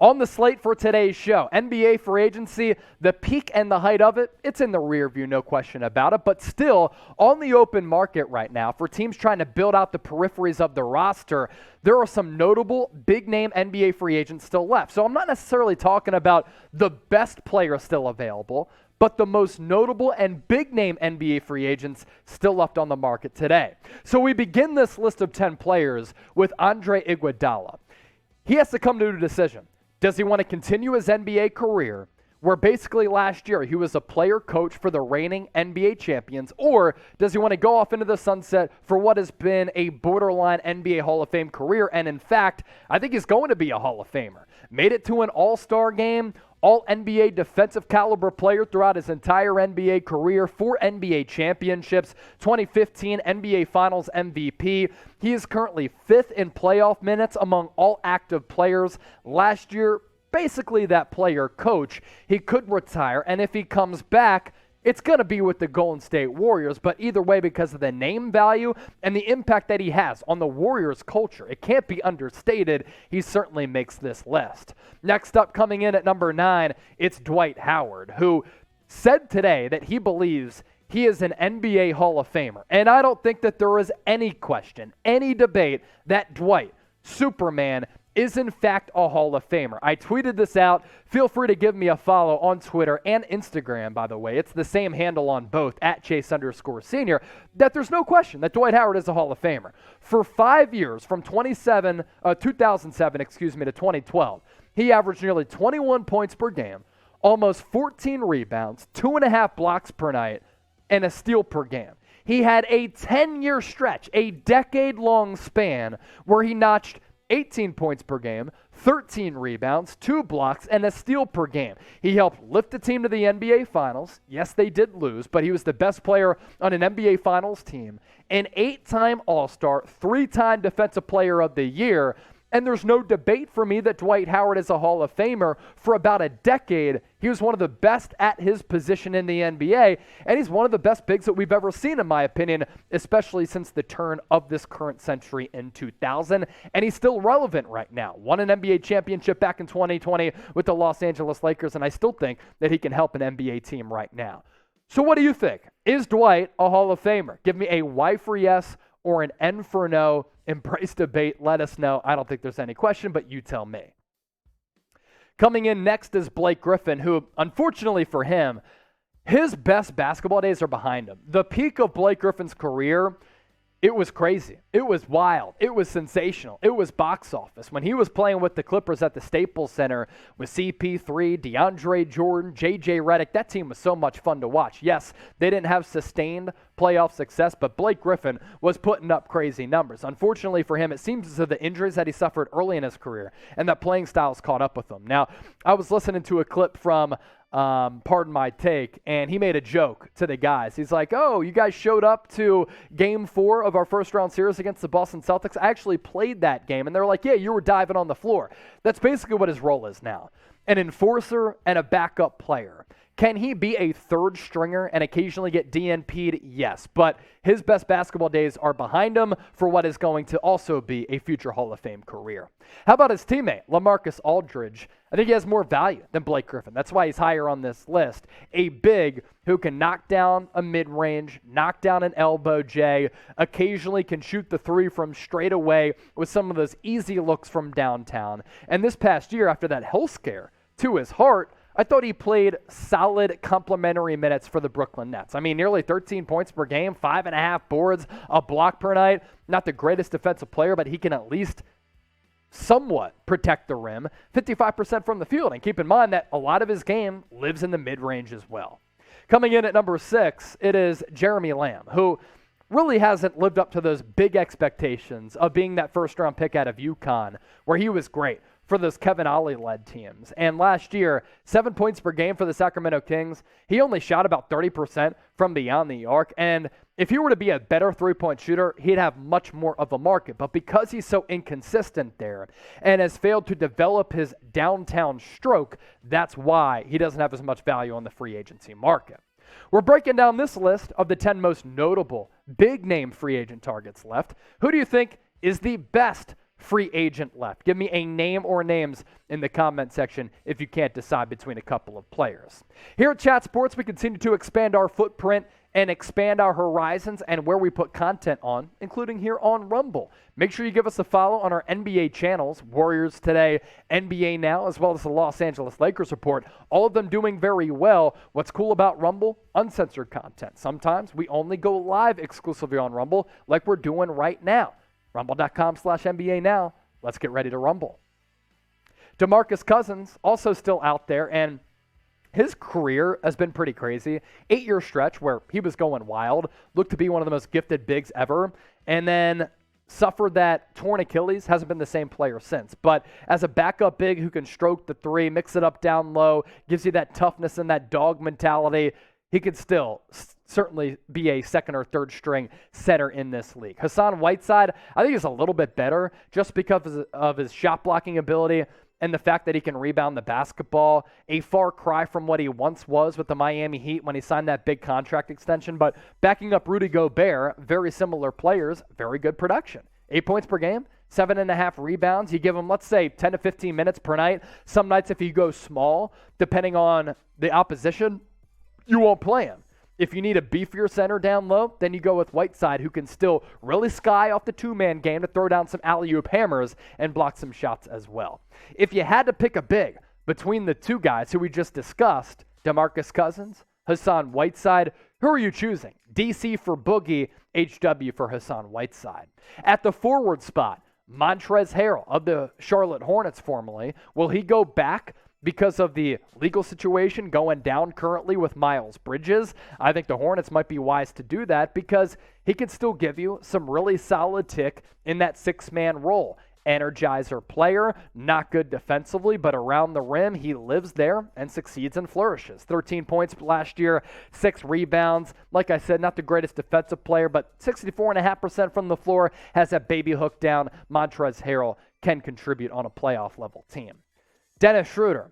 On the slate for today's show, NBA free agency, the peak and the height of it, it's in the rear view, no question about it, but still on the open market right now for teams trying to build out the peripheries of the roster, there are some notable big-name NBA free agents still left. So I'm not necessarily talking about the best player still available, but the most notable and big-name NBA free agents still left on the market today. So we begin this list of 10 players with Andre Igoudala. He has to come to a decision. Does he want to continue his NBA career, where basically last year he was a player coach for the reigning NBA champions, or does he want to go off into the sunset for what has been a borderline NBA Hall of Fame career? And in fact, I think he's going to be a Hall of Famer. Made it to an All-Star game, All-NBA defensive caliber player throughout his entire NBA career, 4 NBA championships, 2015 NBA Finals MVP. He is currently 5th in playoff minutes among all active players. Last year, basically that player coach. He could retire, and if he comes back, it's going to be with the Golden State Warriors, but either way, because of the name value and the impact that he has on the Warriors culture, it can't be understated. He certainly makes this list. Next up, coming in at number 9, it's Dwight Howard, who said today that he believes he is an NBA Hall of Famer. And I don't think that there is any question, any debate that Dwight, Superman, is in fact a Hall of Famer. I tweeted this out. Feel free to give me a follow on Twitter and Instagram, by the way. It's the same handle on both, at Chase_Senior, that there's no question that Dwight Howard is a Hall of Famer. For 5 years, from 2007 to 2012, he averaged nearly 21 points per game, almost 14 rebounds, 2.5 blocks per night, and a steal per game. He had a 10-year stretch, a decade-long span, where he notched 18 points per game, 13 rebounds, 2 blocks, and a steal per game. He helped lift the team to the NBA Finals. Yes, they did lose, but he was the best player on an NBA Finals team. An 8-time All-Star, 3-time Defensive Player of the Year. And there's no debate for me that Dwight Howard is a Hall of Famer. For about a decade, he was one of the best at his position in the NBA, and he's one of the best bigs that we've ever seen, in my opinion, especially since the turn of this current century in 2000, and he's still relevant right now. Won an NBA championship back in 2020 with the Los Angeles Lakers, and I still think that he can help an NBA team right now. So what do you think? Is Dwight a Hall of Famer? Give me a Y for yes or an N for no. Embrace debate. Let us know. I don't think there's any question, but you tell me. Coming in next is Blake Griffin, who, unfortunately for him, his best basketball days are behind him. The peak of Blake Griffin's career, it was crazy. It was wild. It was sensational. It was box office. When he was playing with the Clippers at the Staples Center with CP3, DeAndre Jordan, J.J. Redick, that team was so much fun to watch. Yes, they didn't have sustained playoff success, but Blake Griffin was putting up crazy numbers. Unfortunately for him, it seems as though the injuries that he suffered early in his career and that playing styles caught up with him. Now, I was listening to a clip from Pardon My Take, and he made a joke to the guys. He's like, oh, you guys showed up to Game 4 of our first-round series against the Boston Celtics. I actually played that game. And they were like, yeah, you were diving on the floor. That's basically what his role is now. An enforcer and a backup player. Can he be a third stringer and occasionally get DNP'd? Yes, but his best basketball days are behind him for what is going to also be a future Hall of Fame career. How about his teammate, LaMarcus Aldridge? I think he has more value than Blake Griffin. That's why he's higher on this list. A big who can knock down a mid-range, knock down an elbow J, occasionally can shoot the 3 from straight away with some of those easy looks from downtown. And this past year, after that health scare to his heart, I thought he played solid complimentary minutes for the Brooklyn Nets. I mean, nearly 13 points per game, 5.5 boards, a block per night. Not the greatest defensive player, but he can at least somewhat protect the rim. 55% from the field. And keep in mind that a lot of his game lives in the mid-range as well. Coming in at number 6, it is Jeremy Lamb, who really hasn't lived up to those big expectations of being that first-round pick out of UConn, where he was great for those Kevin Ollie-led teams. And last year, 7 points per game for the Sacramento Kings. He only shot about 30% from beyond the arc. And if he were to be a better three-point shooter, he'd have much more of a market. But because he's so inconsistent there and has failed to develop his downtown stroke, that's why he doesn't have as much value on the free agency market. We're breaking down this list of the 10 most notable big-name free agent targets left. Who do you think is the best free agent left? Give me a name or names in the comment section if you can't decide between a couple of players. Here at Chat Sports, we continue to expand our footprint and expand our horizons and where we put content on, including here on Rumble. Make sure you give us a follow on our NBA channels, Warriors Today, NBA Now, as well as the Los Angeles Lakers Report. All of them doing very well. What's cool about Rumble? Uncensored content. Sometimes we only go live exclusively on Rumble, like we're doing right now. Rumble.com/NBA Now. Let's get ready to rumble. DeMarcus Cousins also still out there, and his career has been pretty crazy. 8-year stretch where he was going wild, looked to be one of the most gifted bigs ever, and then suffered that torn Achilles, hasn't been the same player since. But as a backup big who can stroke the three, mix it up down low, gives you that toughness and that dog mentality, he could still certainly be a second or third string center in this league. Hassan Whiteside, I think, is a little bit better just because of his shot blocking ability and the fact that he can rebound the basketball. A far cry from what he once was with the Miami Heat when he signed that big contract extension. But backing up Rudy Gobert, very similar players, very good production. 8 points per game, 7.5 rebounds. You give him, let's say, 10 to 15 minutes per night. Some nights if you go small, depending on the opposition, you won't play him. If you need a beefier center down low, then you go with Whiteside, who can still really sky off the two-man game to throw down some alley-oop hammers and block some shots as well. If you had to pick a big between the two guys who we just discussed, DeMarcus Cousins, Hassan Whiteside, who are you choosing? DC for Boogie, HW for Hassan Whiteside. At the forward spot, Montrezl Harrell of the Charlotte Hornets formerly, will he go back because of the legal situation going down currently with Miles Bridges? I think the Hornets might be wise to do that because he can still give you some really solid tick in that six-man role. Energizer player, not good defensively, but around the rim, he lives there and succeeds and flourishes. 13 points last year, 6 rebounds. Like I said, not the greatest defensive player, but 64.5% from the floor, has that baby hook down. Montrezl Harrell can contribute on a playoff-level team. Dennis Schroeder.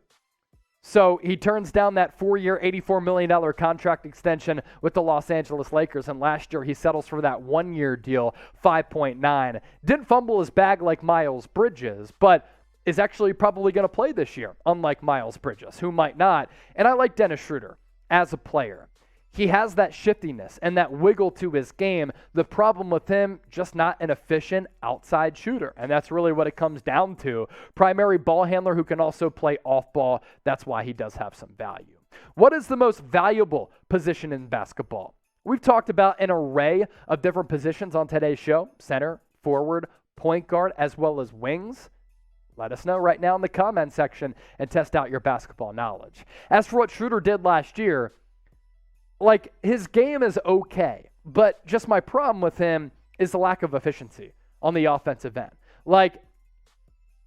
So he turns down that 4-year, $84 million contract extension with the Los Angeles Lakers, and last year he settles for that 1-year deal, 5.9. Didn't fumble his bag like Miles Bridges, but is actually probably going to play this year, unlike Miles Bridges, who might not. And I like Dennis Schroeder as a player. He has that shiftiness and that wiggle to his game. The problem with him, just not an efficient outside shooter. And that's really what it comes down to. Primary ball handler who can also play off ball. That's why he does have some value. What is the most valuable position in basketball? We've talked about an array of different positions on today's show. Center, forward, point guard, as well as wings. Let us know right now in the comment section and test out your basketball knowledge. As for what Schroeder did last year, like, his game is okay, but just my problem with him is the lack of efficiency on the offensive end. Like,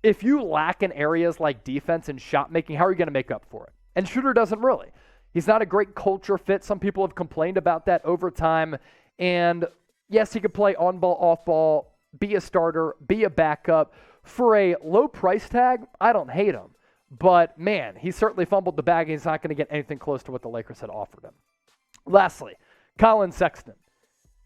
if you lack in areas like defense and shot making, how are you going to make up for it? And Schroeder doesn't really. He's not a great culture fit. Some people have complained about that over time. And yes, he could play on ball, off ball, be a starter, be a backup. For a low price tag, I don't hate him. But man, he certainly fumbled the bag, and he's not going to get anything close to what the Lakers had offered him. Lastly, Collin Sexton.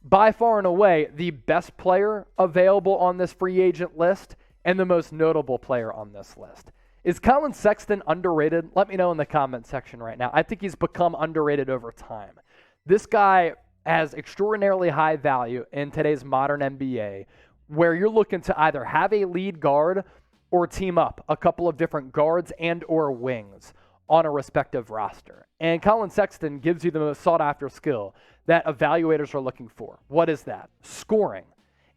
By far and away, the best player available on this free agent list and the most notable player on this list. Is Collin Sexton underrated? Let me know in the comment section right now. I think he's become underrated over time. This guy has extraordinarily high value in today's modern NBA, where you're looking to either have a lead guard or team up a couple of different guards and or wings on a respective roster. And Collin Sexton gives you the most sought-after skill that evaluators are looking for. What is that? Scoring.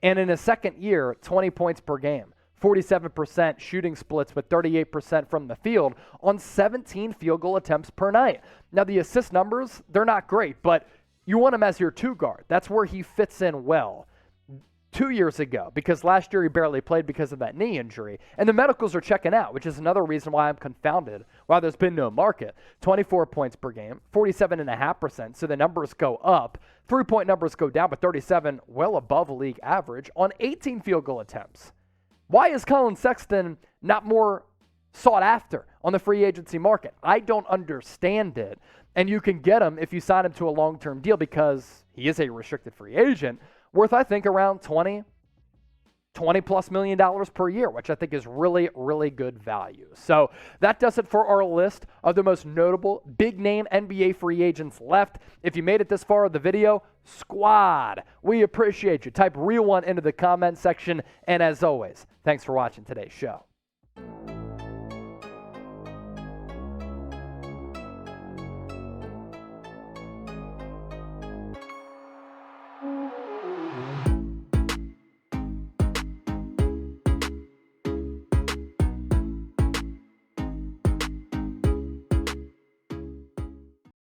And in his second year, 20 points per game, 47% shooting splits with 38% from the field on 17 field goal attempts per night. Now, the assist numbers, they're not great, but you want him as your two guard. That's where he fits in well. 2 years ago, because last year he barely played because of that knee injury. And the medicals are checking out, which is another reason why I'm confounded why there's been no market. 24 points per game, 47.5%, so the numbers go up. 3-point numbers go down, but 37 well above league average on 18 field goal attempts. Why is Collin Sexton not more sought after on the free agency market? I don't understand it. And you can get him if you sign him to a long-term deal because he is a restricted free agent, worth, I think, around 20, $20+ million per year, which I think is really, really good value. So that does it for our list of the most notable big-name NBA free agents left. If you made it this far in the video, squad, we appreciate you. Type real one into the comment section. And as always, thanks for watching today's show.